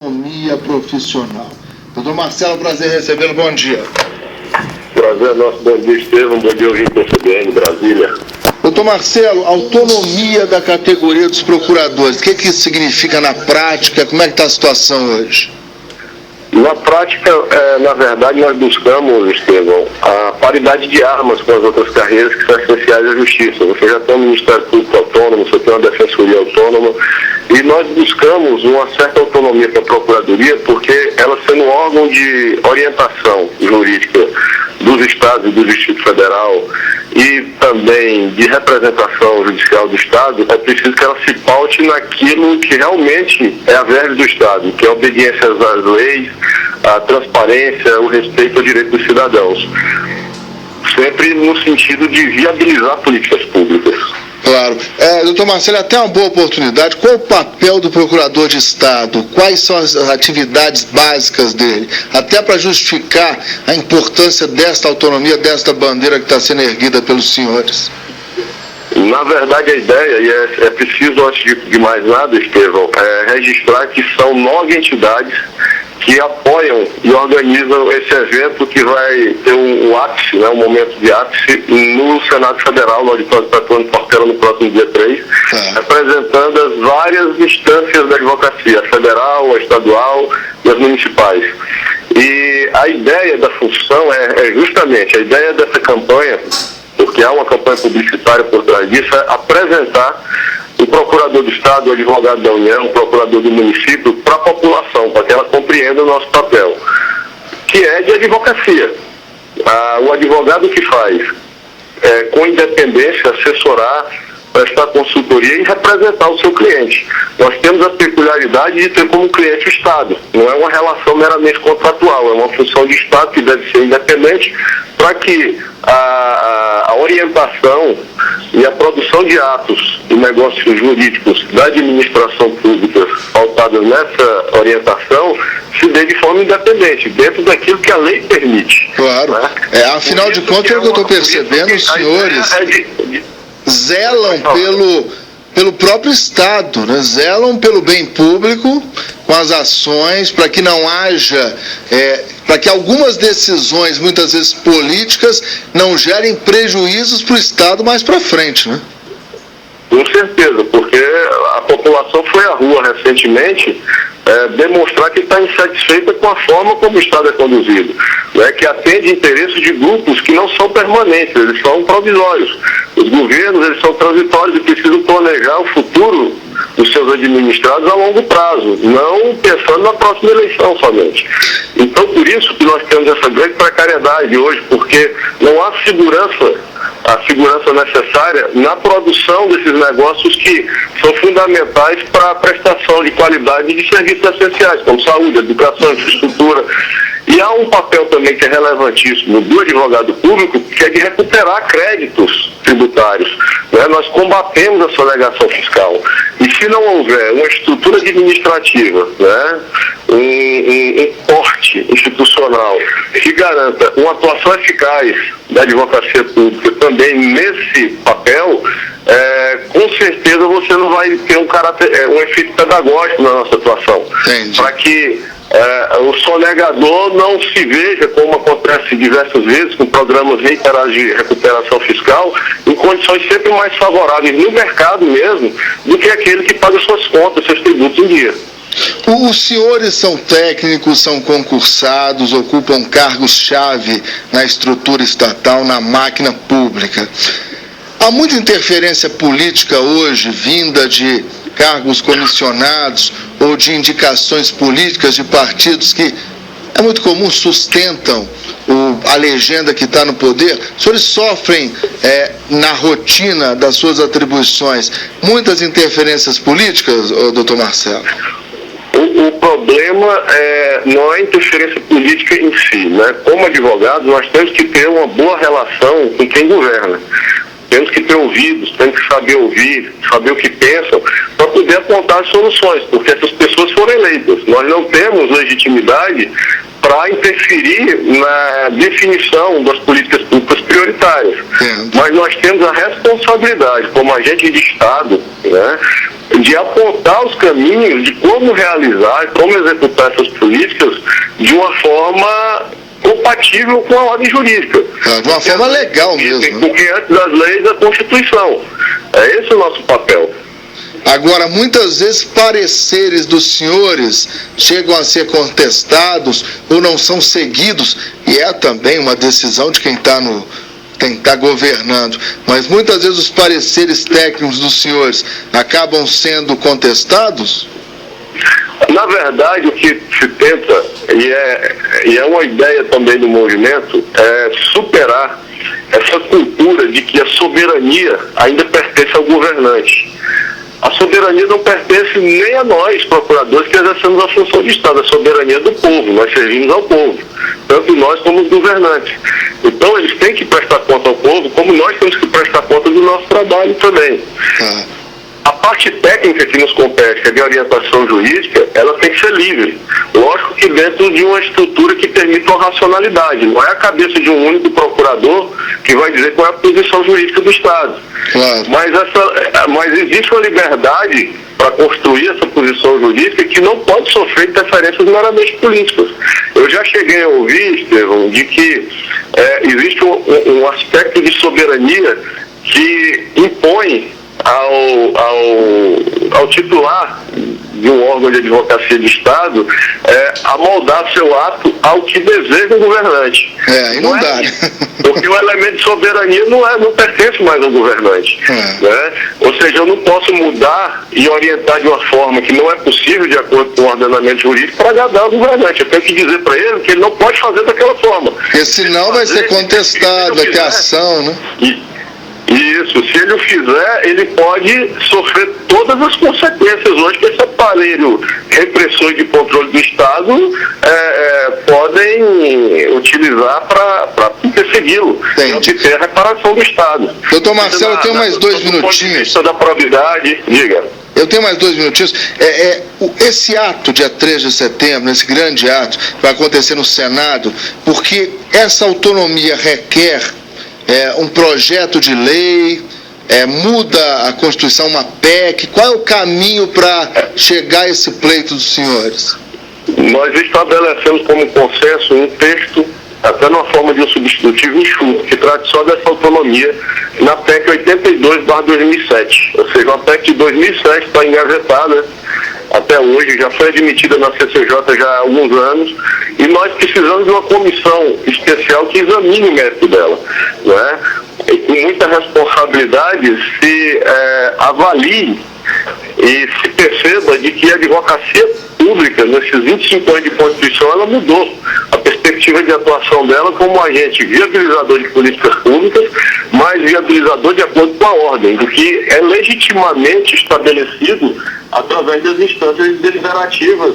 Autonomia profissional. Doutor Marcelo, prazer recebê-lo, bom dia. Prazer nosso, bom dia, Estevam, bom dia, ouvinte da CBN, Brasília. Doutor Marcelo, autonomia da categoria dos procuradores, o que isso significa na prática? Como é que está a situação hoje? Na prática, na verdade, nós buscamos, Estevam, a paridade de armas com as outras carreiras que são essenciais à justiça. Você já tem um Ministério Público autônomo, você tem uma Defensoria autônoma, e nós buscamos uma certa autonomia para a Procuradoria, porque ela sendo um órgão de orientação jurídica dos Estados e do Distrito Federal e também de representação judicial do Estado, é preciso que ela se paute naquilo que realmente é a verve do Estado, que é a obediência às leis, a transparência, o respeito ao direito dos cidadãos. Sempre no sentido de viabilizar políticas públicas. Claro. Doutor Marcelo, até uma boa oportunidade. Qual o papel do procurador de Estado? Quais são as atividades básicas dele? Até para justificar a importância desta autonomia, desta bandeira que está sendo erguida pelos senhores. Na verdade, a ideia, e é preciso, antes de mais nada, Estevam, registrar que são 9 entidades que apoiam e organizam esse evento que vai ter um ápice, um momento de ápice no Senado Federal, no Auditório Petrônio Portela, no próximo dia 3, representando as várias instâncias da advocacia, a federal, a estadual e as municipais. E a ideia da função é justamente, a ideia dessa campanha, porque há uma campanha publicitária por trás disso, é apresentar o procurador do Estado, o advogado da União, o procurador do município para a população, para que ela compreenda o nosso papel, que é de advocacia. O advogado que faz, com independência, assessorar, prestar consultoria e representar o seu cliente. Nós temos a peculiaridade de ter como cliente o Estado. Não é uma relação meramente contratual, é uma função de Estado que deve ser independente para que a orientação e a produção de atos e negócios jurídicos da administração pública pautadas nessa orientação se dê de forma independente, dentro daquilo que a lei permite. Claro. Né? Afinal de contas, o que eu estou percebendo, os senhores zelam pelo próprio Estado, né? Zelam pelo bem público com as ações, para que não haja, para que algumas decisões, muitas vezes políticas, não gerem prejuízos para o Estado mais para frente, né? Com certeza, porque a população foi à rua recentemente demonstrar que está insatisfeita com a forma como o Estado é conduzido, né, que atende interesses de grupos que não são permanentes, eles são provisórios. Os governos, eles são transitórios e precisam planejar o futuro dos seus administrados a longo prazo, não pensando na próxima eleição somente. Então, por isso que nós temos essa grande precariedade hoje, porque não há a segurança necessária na produção desses negócios que são fundamentais para a prestação de qualidade de serviços essenciais, como saúde, educação, infraestrutura. E há um papel também que é relevantíssimo do advogado público, que é de recuperar créditos tributários. Né? Nós combatemos a sonegação fiscal. E se não houver uma estrutura administrativa, né? um porte institucional que garanta uma atuação eficaz da advocacia pública também nesse papel, com certeza você não vai ter um efeito pedagógico na nossa atuação. Para que o sonegador não se veja, como acontece diversas vezes com programas reiterados de recuperação fiscal, em condições sempre mais favoráveis no mercado mesmo, do que aquele que paga suas contas, seus tributos em dia. Os senhores são técnicos, são concursados, ocupam cargos-chave na estrutura estatal, na máquina pública. Há muita interferência política hoje, vinda de cargos comissionados ou de indicações políticas de partidos que, é muito comum, sustentam a legenda que está no poder. Os senhores sofrem, na rotina das suas atribuições, muitas interferências políticas, doutor Marcelo? O problema não é a interferência política em si, né? Como advogados, nós temos que ter uma boa relação com quem governa. Temos que ter ouvidos, temos que saber ouvir, saber o que pensam, para poder apontar soluções, porque essas pessoas foram eleitas. Nós não temos legitimidade para interferir na definição das políticas públicas prioritárias. Mas nós temos a responsabilidade, como agente de Estado, né, de apontar os caminhos de como realizar, como executar essas políticas de uma forma compatível com a ordem jurídica. De uma forma legal mesmo. Porque antes das leis, a Constituição. É esse o nosso papel. Agora, muitas vezes pareceres dos senhores chegam a ser contestados ou não são seguidos, e é também uma decisão de quem está governando, mas muitas vezes os pareceres técnicos dos senhores acabam sendo contestados? Na verdade, o que se tenta, e é uma ideia também do movimento, é superar essa cultura de que a soberania ainda pertence ao governante. A soberania não pertence nem a nós, procuradores, que exercemos a função de Estado. A soberania é do povo, nós servimos ao povo, tanto nós como os governantes. Então eles têm que prestar conta ao povo, como nós temos que prestar conta do nosso trabalho também. A parte técnica que nos compete, que é de orientação jurídica, ela tem que ser livre. Lógico que dentro de uma estrutura que permita uma racionalidade. Não é a cabeça de um único procurador que vai dizer qual é a posição jurídica do Estado. Claro. Mas existe uma liberdade para construir essa posição jurídica que não pode sofrer interferências meramente políticas. Eu já cheguei a ouvir, Estevão, de que existe um aspecto de soberania que impõe ao titular de um órgão de advocacia de Estado amoldar seu ato ao que deseja o governante. E não dá. Porque o elemento de soberania não pertence mais ao governante. Né? Ou seja, eu não posso mudar e orientar de uma forma que não é possível de acordo com o ordenamento jurídico para agradar o governante. Eu tenho que dizer para ele que ele não pode fazer daquela forma. Porque senão vai ser contestado, vai ter ação, né? Isso, se ele o fizer, ele pode sofrer todas as consequências hoje que esse aparelho repressor de controle do Estado podem utilizar para persegui-lo e obter a reparação do Estado. Doutor Marcelo, eu tenho mais 2 minutinhos. Do ponto de vista da probidade, diga. Eu tenho mais 2 minutinhos. Esse ato, dia 3 de setembro, esse grande ato, vai acontecer no Senado, porque essa autonomia requer um projeto de lei, muda a Constituição, uma PEC. Qual é o caminho para chegar a esse pleito dos senhores? Nós estabelecemos como consenso um texto, até numa forma de um substitutivo enxuto, que trata só dessa autonomia na PEC 82/2007. Ou seja, uma PEC de 2007 está engavetada até hoje, já foi admitida na CCJ já há alguns anos, e nós precisamos de uma comissão especial que examine o mérito dela, não é? E com muita responsabilidade se avalie e se perceba de que a advocacia pública, nesses 25 anos de Constituição, ela mudou a perspectiva de atuação dela como agente viabilizador de políticas públicas, mas viabilizador de acordo com a ordem, do que é legitimamente estabelecido através das instâncias deliberativas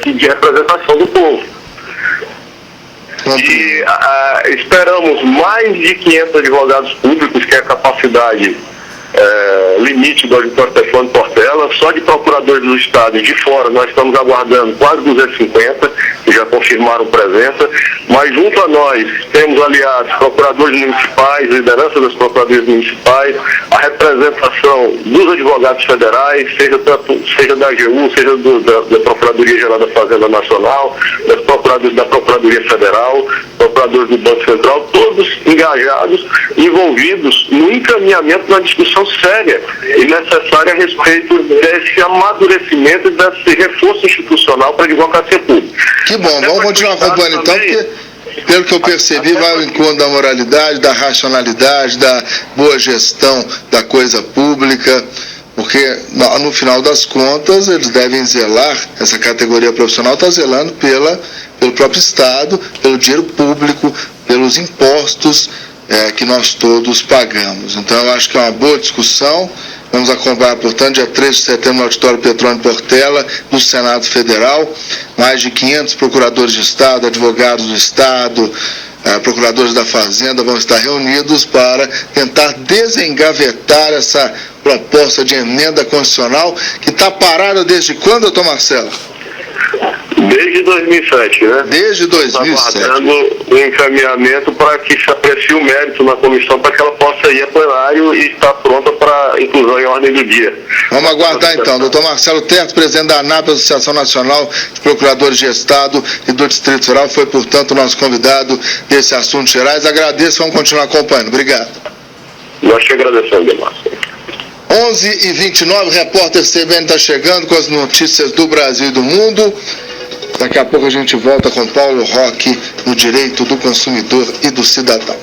de representação do povo. E esperamos mais de 500 advogados públicos, que é a capacidade limite do auditório Stefano Portela. Só de procuradores do Estado e de fora nós estamos aguardando quase 250, que já confirmaram presença, mas junto a nós temos aliados procuradores municipais, liderança das procuradorias municipais, a representação dos advogados federais, seja da AGU, seja da Procuradoria-Geral da Fazenda Nacional, das procuradorias da Procuradoria Federal, procuradores do Banco Central, todos engajados, envolvidos no encaminhamento da discussão séria e necessária a respeito desse amadurecimento e desse reforço institucional para a advocacia pública. Que bom, vamos continuar acompanhando então, porque pelo que eu percebi vai ao encontro da moralidade, da racionalidade, da boa gestão da coisa pública, porque no final das contas eles devem zelar, essa categoria profissional está zelando pelo próprio Estado, pelo dinheiro público, pelos impostos que nós todos pagamos. Então eu acho que é uma boa discussão. Vamos acompanhar, portanto, dia 3 de setembro no Auditório Petrônio Portela, no Senado Federal. Mais de 500 procuradores de Estado, advogados do Estado, procuradores da Fazenda vão estar reunidos para tentar desengavetar essa proposta de emenda constitucional que está parada desde quando, doutor Marcelo? Desde 2007, né? Desde 2007. Aguardando o encaminhamento para que se aprecie o mérito na comissão, para que ela possa ir a plenário e estar pronta para inclusão em ordem do dia. Vamos aguardar então. Doutor Marcelo Terto, presidente da ANAP, Associação Nacional de Procuradores de Estado e do Distrito Federal, foi, portanto, o nosso convidado desse assunto gerais. Agradeço, vamos continuar acompanhando. Obrigado. Nós te agradecemos, Márcio. 11h29, repórter CBN está chegando com as notícias do Brasil e do mundo. Daqui a pouco a gente volta com Paulo Roque no Direito do Consumidor e do Cidadão.